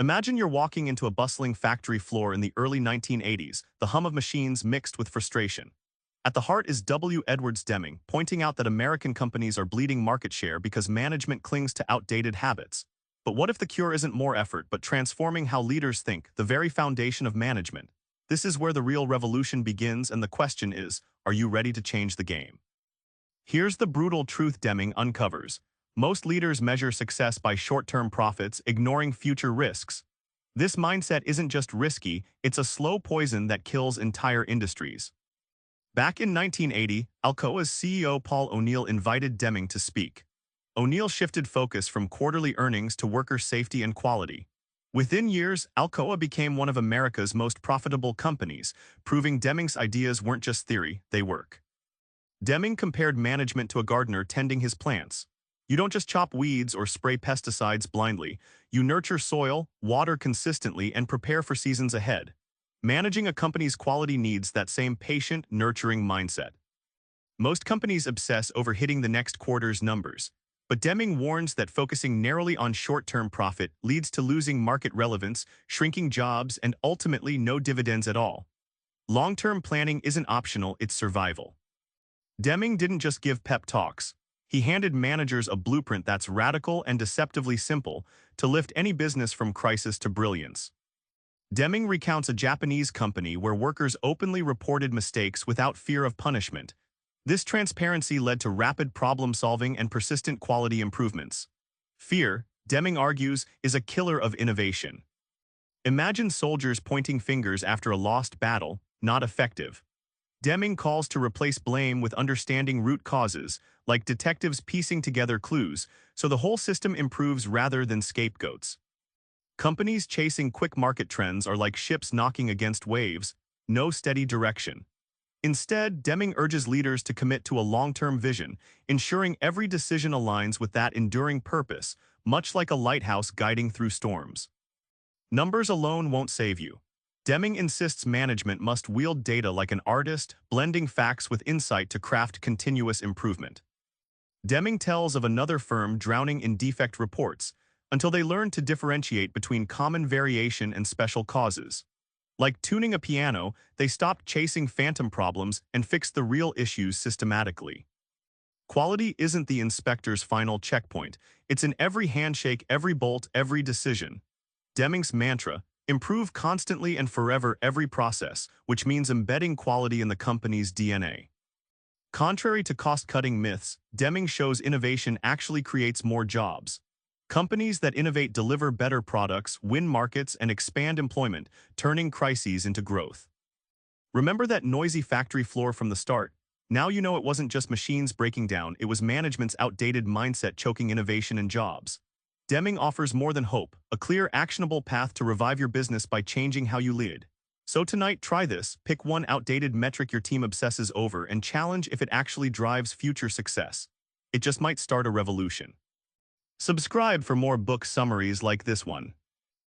Imagine you're walking into a bustling factory floor in the early 1980s, the hum of machines mixed with frustration. At the heart is W. Edwards Deming, pointing out that American companies are bleeding market share because management clings to outdated habits. But what if the cure isn't more effort but transforming how leaders think, the very foundation of management? This is where the real revolution begins, and the question is, are you ready to change the game? Here's the brutal truth Deming uncovers. Most leaders measure success by short-term profits, ignoring future risks. This mindset isn't just risky, it's a slow poison that kills entire industries. Back in 1980, Alcoa's CEO Paul O'Neill invited Deming to speak. O'Neill shifted focus from quarterly earnings to worker safety and quality. Within years, Alcoa became one of America's most profitable companies, proving Deming's ideas weren't just theory, they work. Deming compared management to a gardener tending his plants. You don't just chop weeds or spray pesticides blindly. You nurture soil, water consistently, and prepare for seasons ahead. Managing a company's quality needs that same patient, nurturing mindset. Most companies obsess over hitting the next quarter's numbers, but Deming warns that focusing narrowly on short-term profit leads to losing market relevance, shrinking jobs, and ultimately no dividends at all. Long-term planning isn't optional, it's survival. Deming didn't just give pep talks. He handed managers a blueprint that's radical and deceptively simple to lift any business from crisis to brilliance. Deming recounts a Japanese company where workers openly reported mistakes without fear of punishment. This transparency led to rapid problem-solving and persistent quality improvements. Fear, Deming argues, is a killer of innovation. Imagine soldiers pointing fingers after a lost battle, not effective. Deming calls to replace blame with understanding root causes, like detectives piecing together clues, so the whole system improves rather than scapegoats. Companies chasing quick market trends are like ships knocking against waves, no steady direction. Instead, Deming urges leaders to commit to a long-term vision, ensuring every decision aligns with that enduring purpose, much like a lighthouse guiding through storms. Numbers alone won't save you. Deming insists management must wield data like an artist, blending facts with insight to craft continuous improvement. Deming tells of another firm drowning in defect reports until they learned to differentiate between common variation and special causes. Like tuning a piano, they stopped chasing phantom problems and fixed the real issues systematically. Quality isn't the inspector's final checkpoint. It's in every handshake, every bolt, every decision. Deming's mantra, improve constantly and forever every process, which means embedding quality in the company's DNA. Contrary to cost-cutting myths, Deming shows innovation actually creates more jobs. Companies that innovate deliver better products, win markets, and expand employment, turning crises into growth. Remember that noisy factory floor from the start? Now you know it wasn't just machines breaking down, it was management's outdated mindset choking innovation and jobs. Deming offers more than hope, a clear, actionable path to revive your business by changing how you lead. So tonight, try this, pick one outdated metric your team obsesses over and challenge if it actually drives future success. It just might start a revolution. Subscribe for more book summaries like this one.